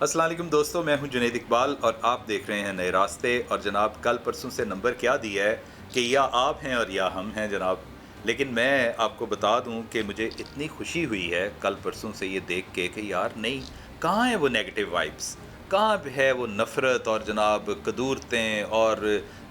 अस्सलाम वालेकुम दोस्तों, मैं हूं जुनैद इकबाल और आप देख रहे हैं नए रास्ते। और जनाब कल परसों से नंबर क्या दिया है कि या आप हैं और या हम हैं जनाब। लेकिन मैं आपको बता दूं कि मुझे इतनी खुशी हुई है कल परसों से ये देख के कि यार नहीं, कहाँ है वो नेगेटिव वाइब्स, कहाँ है वो नफ़रत और जनाब कदूरतें और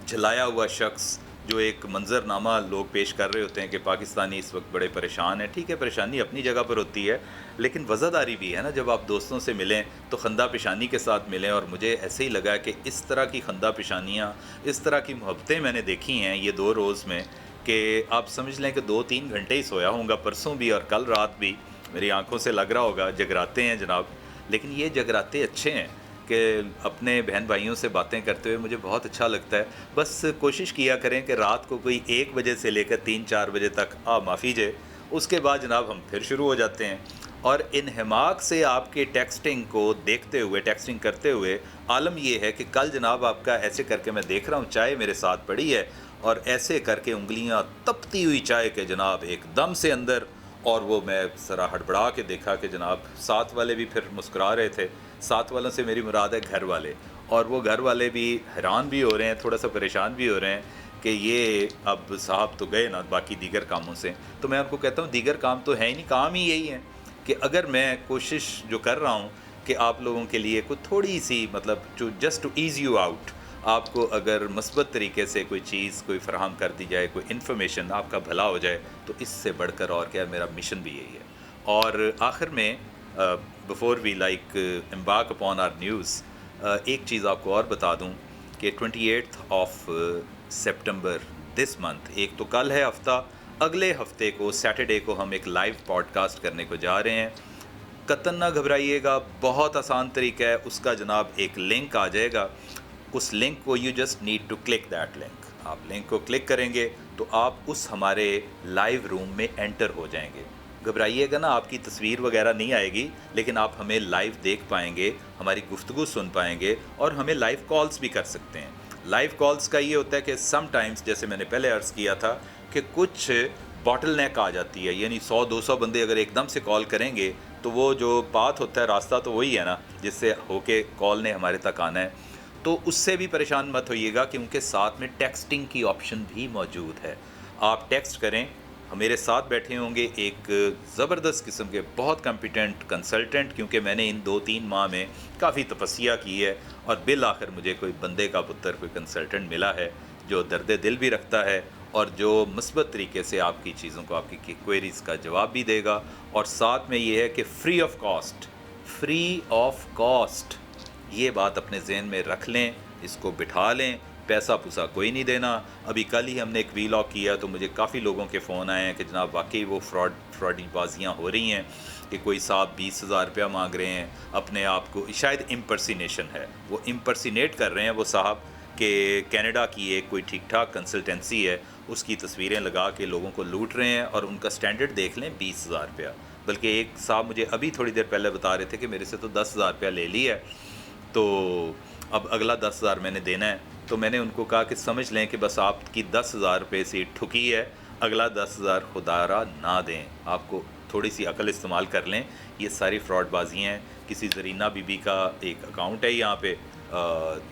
झलाया हुआ शख्स जो एक मंजरनामा लोग पेश कर रहे होते हैं कि पाकिस्तानी इस वक्त बड़े परेशान हैं। ठीक है, परेशानी अपनी जगह पर होती है, लेकिन वज़ादारी भी है ना। जब आप दोस्तों से मिलें तो खंदा पेशानी के साथ मिलें। और मुझे ऐसे ही लगा कि इस तरह की खंदा पेशानियाँ, इस तरह की मोहब्बतें मैंने देखी हैं ये 2 रोज़ में कि आप समझ लें कि 2-3 घंटे ही सोया होऊंगा, परसों भी और कल रात भी। मेरी आंखों से लग रहा होगा जगराते हैं जनाब, लेकिन ये जगराते अच्छे हैं कि अपने बहन भाइयों से बातें करते हुए मुझे बहुत अच्छा लगता है। बस कोशिश किया करें कि रात को कोई 1 बजे से लेकर 3-4 बजे तक माफ़ी जे, उसके बाद जनाब हम फिर शुरू हो जाते हैं। और इन्हमाक से आपके टेक्सटिंग को देखते हुए, टेक्सटिंग करते हुए, आलम ये है कि कल जनाब आपका ऐसे करके मैं देख रहा हूँ, चाय मेरे साथ पड़ी है और ऐसे करके उंगलियाँ तपती हुई चाय के जनाब एकदम से अंदर। और वो मैं ज़रा हड़बड़ा के देखा कि जनाब साथ वाले भी फिर मुस्कुरा रहे थे। साथ वालों से मेरी मुराद है घर वाले। और वो घर वाले भी हैरान भी हो रहे हैं, थोड़ा सा परेशान भी हो रहे हैं कि ये अब साहब तो गए ना बाकी दीगर कामों से। तो मैं आपको कहता हूँ दीगर काम तो है ही नहीं, काम ही यही है कि अगर मैं कोशिश जो कर रहा हूँ कि आप लोगों के लिए कोई थोड़ी सी मतलब जो just to ease you out, आपको अगर मस्बत तरीके से कोई चीज़ कोई फ़राहम कर दी जाए, कोई इन्फॉर्मेशन आपका भला हो जाए, तो इससे बढ़कर और क्या, मेरा मिशन भी यही है। और आखिर में before we like embark upon our news, एक चीज़ आपको और बता दूं कि 28 ऑफ सितंबर दिस मंथ, एक तो कल है हफ्ता, अगले हफ्ते को सैटरडे को हम एक लाइव पॉडकास्ट करने को जा रहे हैं। कतन ना घबराइएगा, बहुत आसान तरीका है उसका जनाब, एक लिंक आ जाएगा। उस लिंक को you just need to click that link. आप लिंक को क्लिक करेंगे तो आप उस हमारे लाइव रूम में एंटर हो जाएंगे। घबराइएगा ना, आपकी तस्वीर वगैरह नहीं आएगी, लेकिन आप हमें लाइव देख पाएंगे, हमारी गुफ्तगू सुन पाएंगे और हमें लाइव कॉल्स भी कर सकते हैं। लाइव कॉल्स का ये होता है कि सम टाइम्स, जैसे मैंने पहले अर्ज़ किया था, कि कुछ बॉटल नेक आ जाती है, यानी 100-200 बंदे अगर एकदम से कॉल करेंगे तो वो जो पाथ होता है, रास्ता तो वही है ना जिससे होके कॉल ने हमारे तक आना है। तो उससे भी परेशान मत होइएगा क्योंकि साथ में टेक्सटिंग की ऑप्शन भी मौजूद है। आप टेक्स्ट करें, मेरे साथ बैठे होंगे एक ज़बरदस्त किस्म के बहुत कॉम्पिटेंट कंसल्टेंट, क्योंकि मैंने इन 2-3 माह में काफ़ी तपस्या की है और बिल आखिर मुझे कोई बंदे का पुत्र, कोई कंसल्टेंट मिला है जो दर्द दिल भी रखता है और जो मुस्बत तरीके से आपकी चीज़ों को, आपकी क्वेरीज़ का जवाब भी देगा। और साथ में ये है कि free of cost, free of cost, ये बात अपने जहन में रख लें, इसको बिठा लें। पैसा पुसा कोई नहीं देना। अभी कल ही हमने एक वीलॉग किया तो मुझे काफ़ी लोगों के फ़ोन आए हैं कि जनाब वाकई वो फ्रॉडी बाजियाँ हो रही हैं कि कोई साहब 20,000 रुपया मांग रहे हैं अपने आप को, शायद इम्पर्सिनेशन है, वो इम्पर्सिनेट कर रहे हैं वो साहब कि कनाडा की एक कोई ठीक ठाक कंसल्टेंसी है, उसकी तस्वीरें लगा के लोगों को लूट रहे हैं और उनका स्टैंडर्ड देख लें 20,000 रुपया। बल्कि एक साहब मुझे अभी थोड़ी देर पहले बता रहे थे कि मेरे से तो 10,000 रुपया ले लिया है, तो अब अगला 10,000 मैंने देना है। तो मैंने उनको कहा कि समझ लें कि बस आपकी 10,000 रुपये से ठुकी है, अगला 10,000 खुदारा ना दें। आपको थोड़ी सी अकल इस्तेमाल कर लें, ये सारी फ्रॉडबाजी हैं। किसी ज़रीना बीबी का एक अकाउंट है यहाँ पे,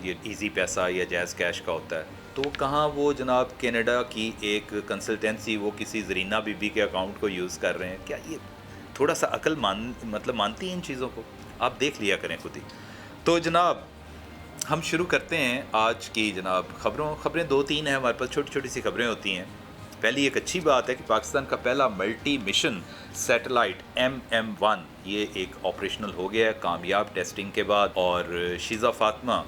ये इजी पैसा या जैज़ कैश का होता है, तो कहाँ वो जनाब कनाडा की एक कंसल्टेंसी वो किसी ज़रीना बीबी के अकाउंट को यूज़ कर रहे हैं। क्या ये थोड़ा सा अकल मानती हैं इन चीज़ों को? आप देख लिया करें खुद ही। तो जनाब हम शुरू करते हैं आज की जनाब खबरें 2-3 हैं हमारे पास, छोटी छोटी सी खबरें होती हैं। पहली एक अच्छी बात है कि पाकिस्तान का पहला मल्टी मिशन सैटेलाइट MM1 ये एक ऑपरेशनल हो गया है कामयाब टेस्टिंग के बाद। और शीज़ा फातिमा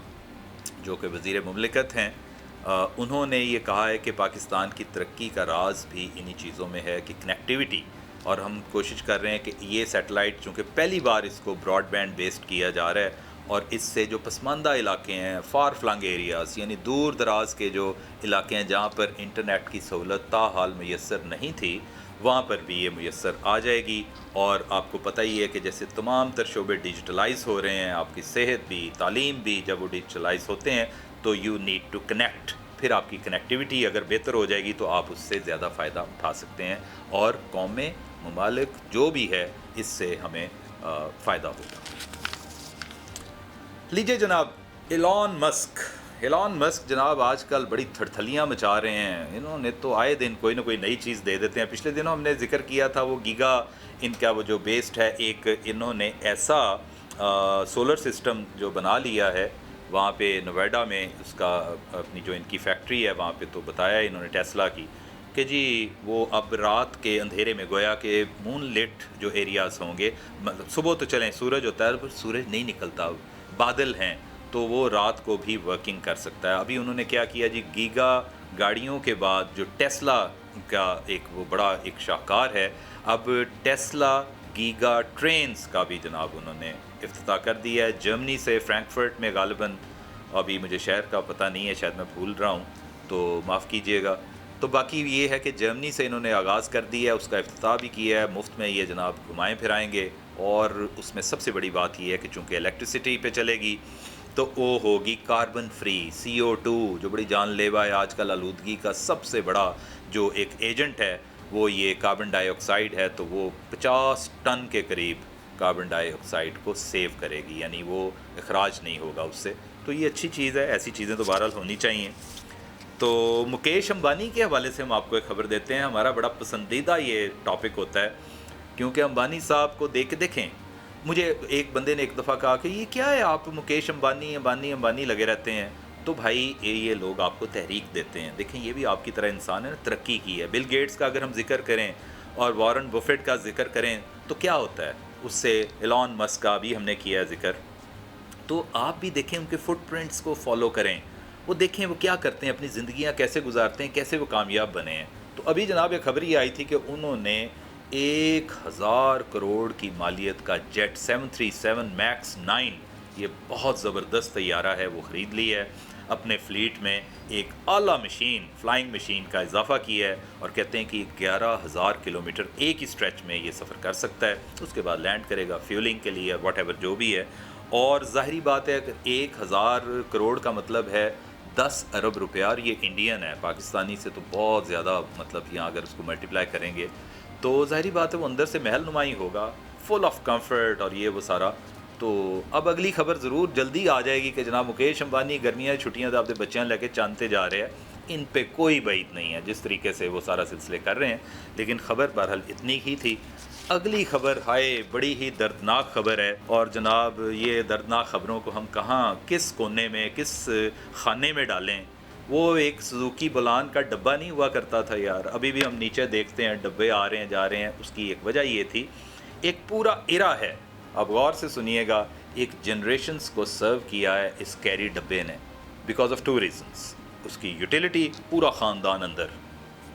जो कि वज़ीर मुमलिकत हैं, उन्होंने ये कहा है कि पाकिस्तान की तरक्की का राज भी इन्हीं चीज़ों में है कि कनेक्टिविटी। और हम कोशिश कर रहे हैं कि ये सैटेलाइट, चूँकि पहली बार इसको ब्रॉडबैंड बेस्ड किया जा रहा है, और इससे जो पसमानदा इलाके हैं, फार फ्लंग एरियाज़, यानी दूर दराज के जो इलाके हैं जहाँ पर इंटरनेट की सहूलत ताहाल मैसर नहीं थी, वहाँ पर भी ये मैसर आ जाएगी। और आपको पता ही है कि जैसे तमाम तर शोबे डिजिटलाइज़ हो रहे हैं, आपकी सेहत भी, तालीम भी, जब वो डिजिटलाइज़ होते हैं तो यू नीड टू कनेक्ट। फिर आपकी कनेक्टिविटी अगर बेहतर हो जाएगी तो आप उससे ज़्यादा फ़ायदा उठा सकते हैं और कौमें, ममालिक जो भी है, इससे हमें फ़ायदा होगा। لیجیے جناب، ایلان مسک جناب آج کل بڑی تھڑتھلیاں مچا رہے ہیں. انہوں نے تو آئے دن کوئی نہ کوئی نئی چیز دے دیتے ہیں. پچھلے دنوں ہم نے ذکر کیا تھا وہ گیگا ان کا وہ جو بیسڈ ہے، ایک انہوں نے ایسا سولر سسٹم جو بنا لیا ہے وہاں پہ نوئیڈا میں، اس کا اپنی جو ان کی فیکٹری ہے وہاں پہ، تو بتایا انہوں نے ٹیسلا کی کہ جی وہ اب رات کے اندھیرے میں گویا کہ مون لٹ جو ایریاز ہوں گے، مطلب صبح تو چلیں سورج ہوتا ہے پر سورج نہیں نکلتا، بادل ہیں، تو وہ رات کو بھی ورکنگ کر سکتا ہے. ابھی انہوں نے کیا کیا جی، گیگا گاڑیوں کے بعد جو ٹیسلا کا ایک وہ بڑا ایک شاہکار ہے، اب ٹیسلا گیگا ٹرینز کا بھی جناب انہوں نے افتتاح کر دیا ہے. جرمنی سے فرینکفرٹ میں غالباً، ابھی مجھے شہر کا پتہ نہیں ہے، شاید میں بھول رہا ہوں تو معاف کیجیے گا. تو باقی یہ ہے کہ جرمنی سے انہوں نے آغاز کر دیا ہے، اس کا افتتاح بھی کیا ہے، مفت میں یہ جناب گھمائیں پھرائیں گے. اور اس میں سب سے بڑی بات یہ ہے کہ چونکہ الیکٹرسٹی پہ چلے گی تو وہ ہوگی کاربن فری. CO2 جو بڑی جان لیوا ہے آج کل آلودگی کا سب سے بڑا جو ایک ایجنٹ ہے، وہ یہ کاربن ڈائی آکسائڈ ہے، تو وہ 50 ٹن کے قریب کاربن ڈائی آکسائڈ کو سیو کرے گی، یعنی وہ اخراج نہیں ہوگا اس سے. تو یہ اچھی چیز ہے، ایسی چیزیں تو بہرحال ہونی چاہیے. تو مکیش امبانی کے حوالے سے ہم آپ کو ایک خبر دیتے ہیں. ہمارا بڑا پسندیدہ یہ ٹاپک ہوتا ہے، کیونکہ امبانی صاحب کو دیکھیں. مجھے ایک بندے نے ایک دفعہ کہا کہ یہ کیا ہے، آپ مکیش امبانی لگے رہتے ہیں. تو بھائی یہ لوگ آپ کو تحریک دیتے ہیں. دیکھیں یہ بھی آپ کی طرح انسان ہے، ترقی کی ہے. بل گیٹس کا اگر ہم ذکر کریں اور وارن بفیٹ کا ذکر کریں تو کیا ہوتا ہے اس سے، ایلان مسک کا بھی ہم نے کیا ہے ذکر. تو آپ بھی دیکھیں ان کے فٹ پرنٹس کو فالو کریں، وہ دیکھیں وہ کیا کرتے ہیں، اپنی زندگیاں کیسے گزارتے ہیں، کیسے وہ کامیاب بنے ہیں. تو ابھی جناب ایک خبر یہ آئی تھی کہ انہوں نے 1000 کروڑ کی مالیت کا جیٹ 737 میکس 9، یہ بہت زبردست طیارہ ہے، وہ خرید لی ہے. اپنے فلیٹ میں ایک اعلیٰ مشین، فلائنگ مشین کا اضافہ کیا ہے، اور کہتے ہیں کہ 11,000 کلومیٹر ایک ہی اسٹریچ میں یہ سفر کر سکتا ہے. اس کے بعد لینڈ کرے گا فیولنگ کے لیے، واٹ ایور جو بھی ہے. اور ظاہری بات ہے کہ 1000 کروڑ کا مطلب ہے 10 ارب روپیہ، اور یہ انڈین ہے، پاکستانی سے تو بہت زیادہ، مطلب یہاں اگر اس کو ملٹیپلائی کریں گے تو ظاہری بات ہے وہ اندر سے محل نمائی ہوگا، فل آف کمفرٹ اور یہ وہ سارا. تو اب اگلی خبر ضرور جلدی آ جائے گی کہ جناب مکیش امبانی گرمیاں چھٹیاں تو اپنے بچیاں لے کے چاندتے جا رہے ہیں. ان پہ کوئی بعید نہیں ہے جس طریقے سے وہ سارا سلسلے کر رہے ہیں. لیکن خبر بہرحال اتنی ہی تھی. اگلی خبر ہائے بڑی ہی دردناک خبر ہے، اور جناب یہ دردناک خبروں کو ہم کہاں، کس کونے میں، کس خانے میں ڈالیں. وہ ایک سوزوکی بولان کا ڈبہ نہیں ہوا کرتا تھا یار، ابھی بھی ہم نیچے دیکھتے ہیں ڈبے آ رہے ہیں جا رہے ہیں. اس کی ایک وجہ یہ تھی، ایک پورا ایرا ہے، اب غور سے سنیے گا، ایک جنریشنز کو سرو کیا ہے اس کیری ڈبے نے، بیکاز آف 2 ریزنز. اس کی یوٹیلیٹی، پورا خاندان اندر.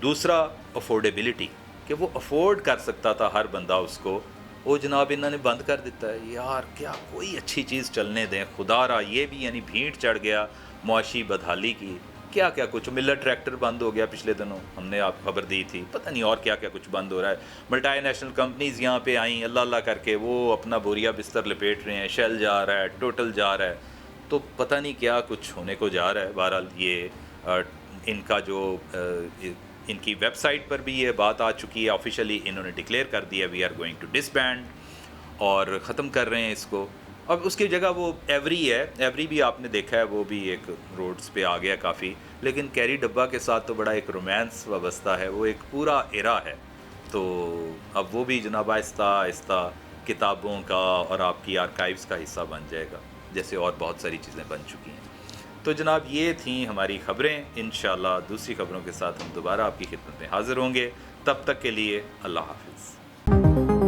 دوسرا افورڈیبلٹی، کہ وہ افورڈ کر سکتا تھا ہر بندہ اس کو. وہ جناب انہوں نے بند کر دیتا ہے. یار کیا کوئی اچھی چیز چلنے دیں خدا را. یہ بھی یعنی بھیڑ چڑھ گیا معاشی بدحالی کی، کیا کیا کچھ. ملر ٹریکٹر بند ہو گیا پچھلے دنوں، ہم نے آپ خبر دی تھی، پتہ نہیں اور کیا کیا کچھ بند ہو رہا ہے. ملٹی نیشنل کمپنیز یہاں پہ آئیں اللہ اللہ کر کے، وہ اپنا بوریا بستر لپیٹ رہے ہیں. شیل جا رہا ہے، ٹوٹل جا رہا ہے، تو پتہ نہیں کیا کچھ ہونے کو جا رہا ہے. بہرحال یہ ان کا جو ان کی ویب سائٹ پر بھی یہ بات آ چکی ہے، آفیشلی انہوں نے ڈکلیئر کر دیا وی آر گوئنگ ٹو ڈسبینڈ، اور ختم کر رہے ہیں اس کو. اب اس کی جگہ وہ ایوری ہے. ایوری بھی آپ نے دیکھا ہے، وہ بھی ایک روڈز پہ آ گیا کافی، لیکن کیری ڈبہ کے ساتھ تو بڑا ایک رومانس وابستہ ہے، وہ ایک پورا ایرا ہے. تو اب وہ بھی جناب آہستہ آہستہ کتابوں کا اور آپ کی آرکائیوز کا حصہ بن جائے گا، جیسے اور بہت ساری چیزیں بن چکی ہیں. تو جناب یہ تھیں ہماری خبریں. انشاءاللہ دوسری خبروں کے ساتھ ہم دوبارہ آپ کی خدمت میں حاضر ہوں گے. تب تک کے لیے اللہ حافظ.